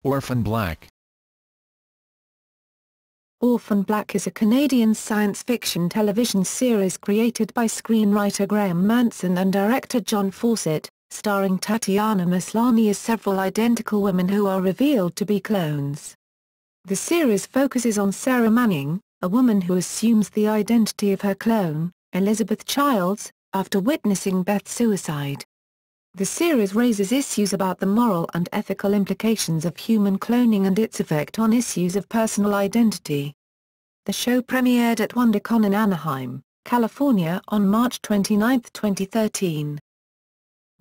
Orphan Black. Orphan Black is a Canadian science fiction television series created by screenwriter Graeme Manson and director John Fawcett, starring Tatiana Maslany as several identical women who are revealed to be clones. The series focuses on Sarah Manning, a woman who assumes the identity of her clone, Elizabeth Childs, after witnessing Beth's suicide. The series raises issues about the moral and ethical implications of human cloning and its effect on issues of personal identity. The show premiered at WonderCon in Anaheim, California on March 29, 2013.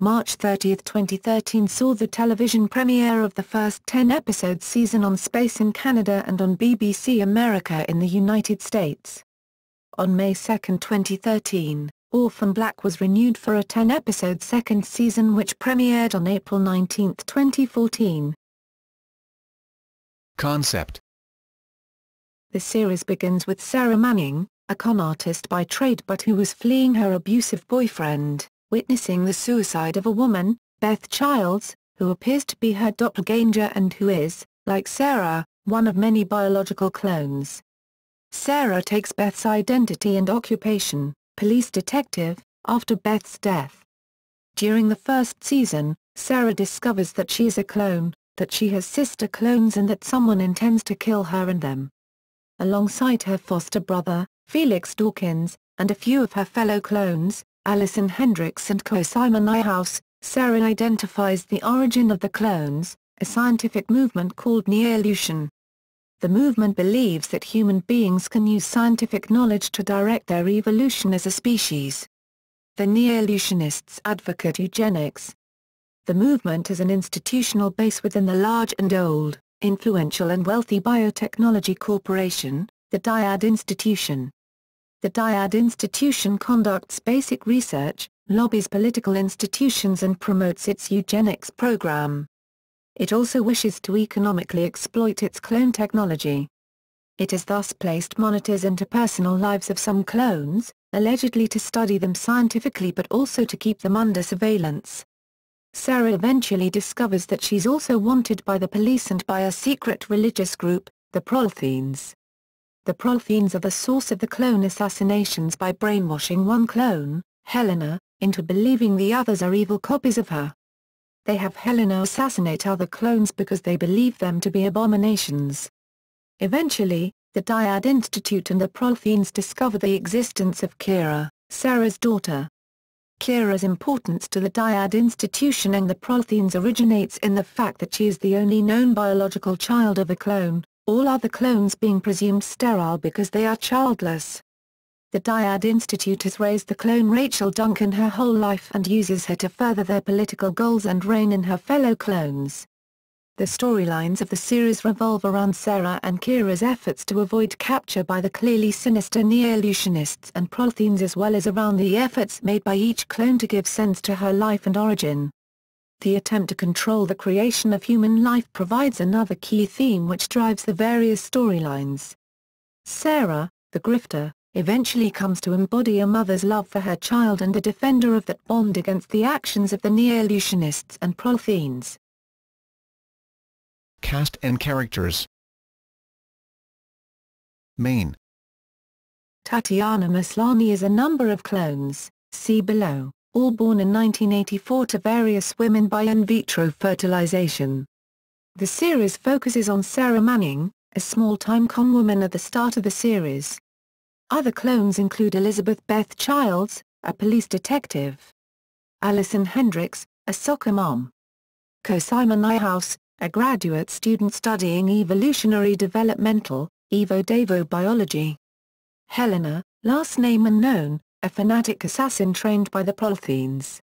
March 30, 2013 saw the television premiere of the first 10-episode season on Space in Canada and on BBC America in the United States. On May 2, 2013, Orphan Black was renewed for a 10-episode second season which premiered on April 19, 2014. Concept. The series begins with Sarah Manning, a con artist by trade but who was fleeing her abusive boyfriend, witnessing the suicide of a woman, Beth Childs, who appears to be her doppelganger and who is, like Sarah, one of many biological clones. Sarah takes Beth's identity and occupation, police detective, after Beth's death. During the first season, Sarah discovers that she is a clone, that she has sister clones and that someone intends to kill her and them. Alongside her foster brother, Felix Dawkins, and a few of her fellow clones, Alison Hendricks and Cosima Niehaus, Sarah identifies the origin of the clones, a scientific movement called Neo-evolution. The movement believes that human beings can use scientific knowledge to direct their evolution as a species. The neo-evolutionists advocate eugenics. The movement has an institutional base within the large and old, influential and wealthy biotechnology corporation, the Dyad Institution. The Dyad Institution conducts basic research, lobbies political institutions and promotes its eugenics program. It also wishes to economically exploit its clone technology. It has thus placed monitors into personal lives of some clones, allegedly to study them scientifically but also to keep them under surveillance. Sarah eventually discovers that she's also wanted by the police and by a secret religious group, the Prolethenes. The Prolethenes are the source of the clone assassinations by brainwashing one clone, Helena, into believing the others are evil copies of her. They have Helena assassinate other clones because they believe them to be abominations. Eventually, the Dyad Institute and the Prolethenes discover the existence of Kira, Sarah's daughter. Kira's importance to the Dyad Institution and the Prolethenes originates in the fact that she is the only known biological child of a clone, all other clones being presumed sterile because they are childless. The Dyad Institute has raised the clone Rachel Duncan her whole life and uses her to further their political goals and reign in her fellow clones. The storylines of the series revolve around Sarah and Kira's efforts to avoid capture by the clearly sinister neo-evolutionists and Prolethenes as well as around the efforts made by each clone to give sense to her life and origin. The attempt to control the creation of human life provides another key theme which drives the various storylines. Sarah, the grifter, eventually comes to embody a mother's love for her child and a defender of that bond against the actions of the neo-evolutionists and Prolethenes. Cast and characters. Main. Tatiana Maslany is a number of clones, see below, all born in 1984 to various women by in vitro fertilization. The series focuses on Sarah Manning, a small-time con woman at the start of the series. Other clones include Elizabeth Beth Childs, a police detective. Alison Hendricks, a soccer mom. Cosima Niehaus, a graduate student studying evolutionary developmental, Evo-Devo biology. Helena, last name unknown, a fanatic assassin trained by the Prolethenes.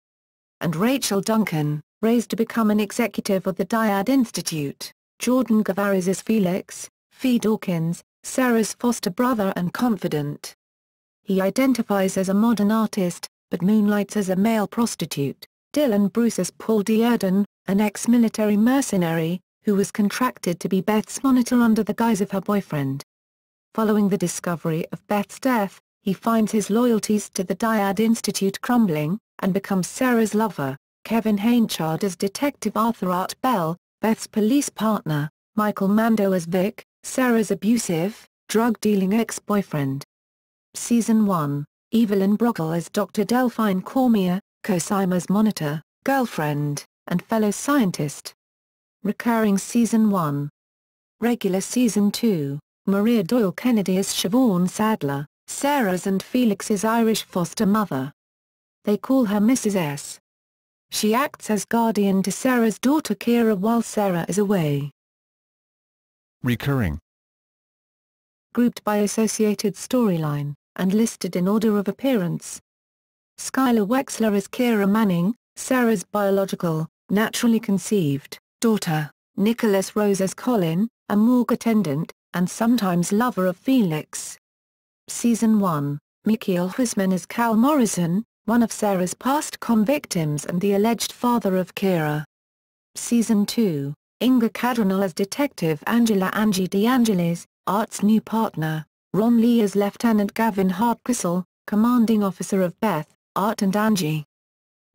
And Rachel Duncan, raised to become an executive of the Dyad Institute. Jordan Gavaris as Felix, Fee Dawkins, Sarah's foster brother and confidant. He identifies as a modern artist, but moonlights as a male prostitute. Dylan Bruce as Paul Dearden, an ex-military mercenary, who was contracted to be Beth's monitor under the guise of her boyfriend. Following the discovery of Beth's death, he finds his loyalties to the Dyad Institute crumbling, and becomes Sarah's lover. Kevin Hainchard as Detective Arthur Art Bell, Beth's police partner, Michael Mando as Vic, Sarah's abusive, drug-dealing ex-boyfriend. Season 1, Evelyn Brockle as Dr. Delphine Cormier, Cosima's monitor, girlfriend, and fellow scientist. Recurring Season 1. Regular Season 2, Maria Doyle Kennedy as Siobhan Sadler, Sarah's and Felix's Irish foster mother. They call her Mrs. S. She acts as guardian to Sarah's daughter Kira while Sarah is away. Recurring. Grouped by associated storyline, and listed in order of appearance. Skylar Wexler as Kira Manning, Sarah's biological, naturally conceived, daughter, Nicholas Rose as Colin, a morgue attendant, and sometimes lover of Felix. Season 1, Michael Huisman as Cal Morrison, one of Sarah's past victims and the alleged father of Kira. Season 2, Inga Cadranal as Detective Angela Angie DeAngelis, Art's new partner, Ron Lee as Lieutenant Gavin Hardcastle, commanding officer of Beth, Art and Angie.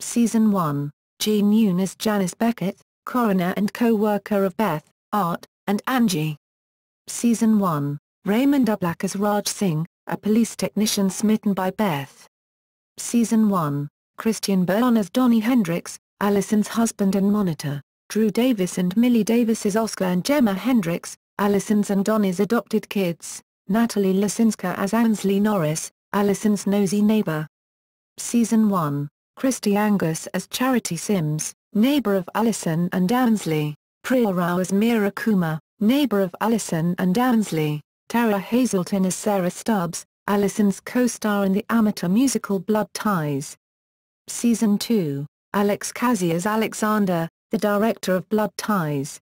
Season 1, Jean Yoon as Janice Beckett, coroner and co-worker of Beth, Art, and Angie. Season 1, Raymond Black as Raj Singh, a police technician smitten by Beth. Season 1, Christian Byrne as Donnie Hendricks, Allison's husband and monitor, Drew Davis and Millie Davis as Oscar and Gemma Hendricks, Allison's and Donnie's adopted kids, Natalie Lasinska as Ainsley Norris, Allison's nosy neighbor. Season 1, Christy Angus as Charity Sims, neighbor of Allison and Ainsley, Priya Rao as Mira Kumar, neighbor of Allison and Ainsley, Tara Hazelton as Sarah Stubbs, Allison's co-star in the amateur musical Blood Ties. Season 2, Alex Kazi as Alexander, the director of Blood Ties.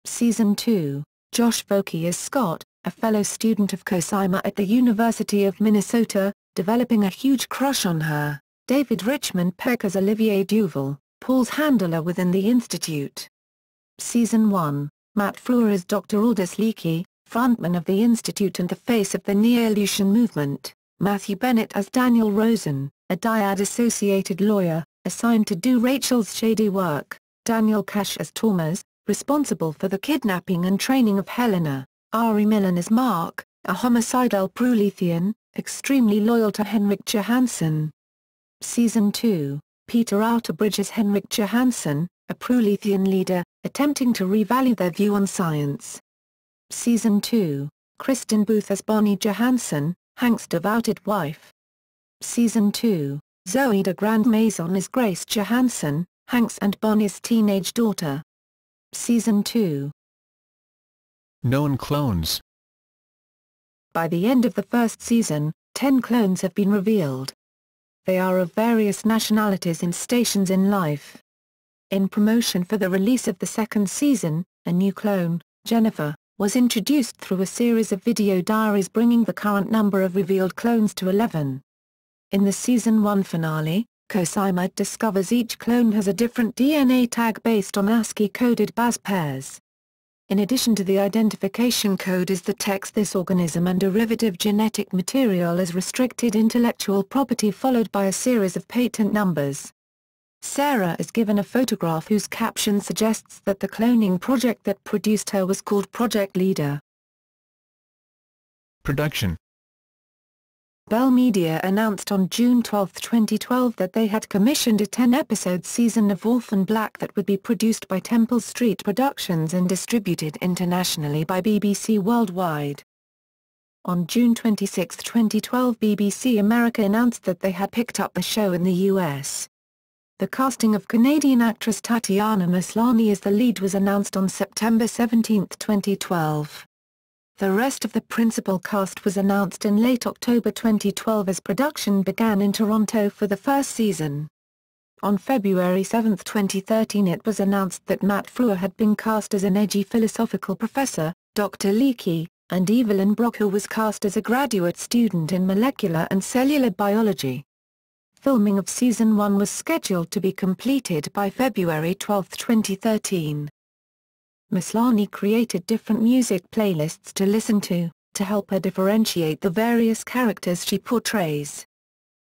Season 2, Josh Vokey as Scott, a fellow student of Cosima at the University of Minnesota, developing a huge crush on her. David Richmond Peck as Olivier Duval, Paul's handler within the institute. Season 1, Matt Frewer as Dr. Aldous Leakey, frontman of the institute and the face of the Neo-Lucian movement. Matthew Bennett as Daniel Rosen, a dyad-associated lawyer, assigned to do Rachel's shady work. Daniel Cash as Thomas, responsible for the kidnapping and training of Helena. Ari Millen as Mark, a homicidal Prolethean, extremely loyal to Henrik Johansson. Season 2, Peter Outerbridge as Henrik Johansson, a Prolethean leader, attempting to revalue their view on science. Season 2, Kristen Booth as Bonnie Johansson, Hank's devoted wife. Season 2, Zoe de Grand Maison as Grace Johansson, Hank's and Bonnie's teenage daughter. Season 2. Known clones. By the end of the first season, 10 clones have been revealed. They are of various nationalities and stations in life. In promotion for the release of the second season, a new clone, Jennifer, was introduced through a series of video diaries bringing the current number of revealed clones to 11. In the Season 1 finale, Cosima discovers each clone has a different DNA tag based on ASCII-coded base pairs. In addition to the identification code is the text "This organism and derivative genetic material is restricted intellectual property" followed by a series of patent numbers. Sarah is given a photograph whose caption suggests that the cloning project that produced her was called Project Leader. Production. Bell Media announced on June 12, 2012 that they had commissioned a 10-episode season of Orphan Black that would be produced by Temple Street Productions and distributed internationally by BBC Worldwide. On June 26, 2012 BBC America announced that they had picked up the show in the US. The casting of Canadian actress Tatiana Maslany as the lead was announced on September 17, 2012. The rest of the principal cast was announced in late October 2012 as production began in Toronto for the first season. On February 7, 2013 it was announced that Matt Frewer had been cast as an edgy philosophical professor, Dr. Leakey, and Evelyn Brockle was cast as a graduate student in molecular and cellular biology. Filming of Season 1 was scheduled to be completed by February 12, 2013. Maslany created different music playlists to listen to help her differentiate the various characters she portrays.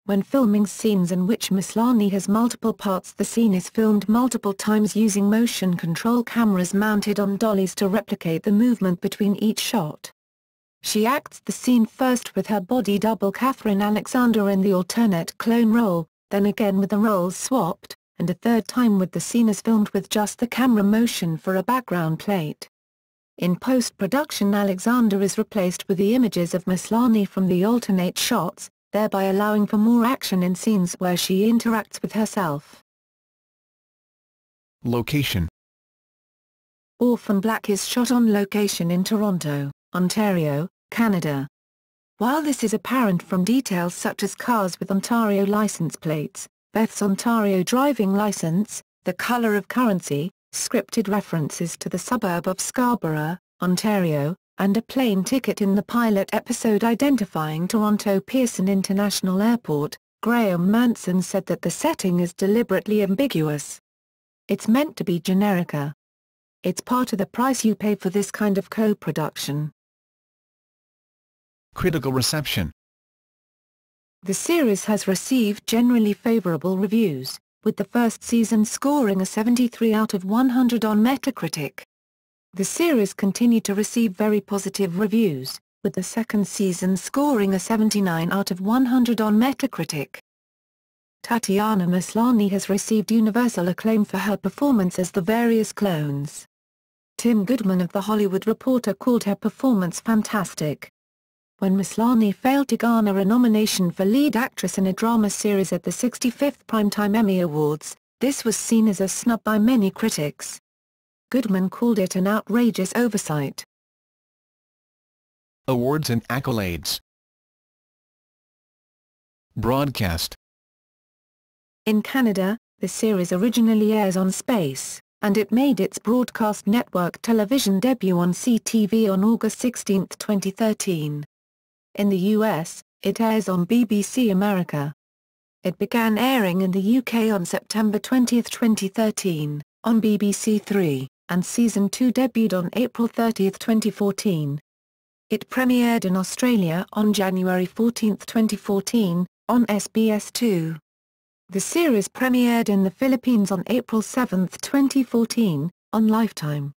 When filming scenes in which Maslany has multiple parts, the scene is filmed multiple times using motion control cameras mounted on dollies to replicate the movement between each shot. She acts the scene first with her body double Catherine Alexander in the alternate clone role, then again with the roles swapped, and a third time with the scene as filmed with just the camera motion for a background plate. In post-production, Alexander is replaced with the images of Maslany from the alternate shots, thereby allowing for more action in scenes where she interacts with herself. Location. Orphan Black is shot on location in Toronto, Ontario, Canada. While this is apparent from details such as cars with Ontario license plates, Beth's Ontario driving license, the color of currency, scripted references to the suburb of Scarborough, Ontario, and a plane ticket in the pilot episode identifying Toronto Pearson International Airport, Graeme Manson said that the setting is deliberately ambiguous. It's meant to be generica. It's part of the price you pay for this kind of co-production. Critical reception. The series has received generally favorable reviews, with the first season scoring a 73 out of 100 on Metacritic. The series continued to receive very positive reviews, with the second season scoring a 79 out of 100 on Metacritic. Tatiana Maslany has received universal acclaim for her performance as the various clones. Tim Goodman of The Hollywood Reporter called her performance fantastic. When Maslany failed to garner a nomination for lead actress in a drama series at the 65th Primetime Emmy Awards, this was seen as a snub by many critics. Goodman called it an outrageous oversight. Awards and accolades. Broadcast. In Canada, the series originally airs on Space, and it made its broadcast network television debut on CTV on August 16, 2013. In the US, it airs on BBC America. It began airing in the UK on September 20, 2013, on BBC Three, and Season 2 debuted on April 30, 2014. It premiered in Australia on January 14, 2014, on SBS 2. The series premiered in the Philippines on April 7, 2014, on Lifetime.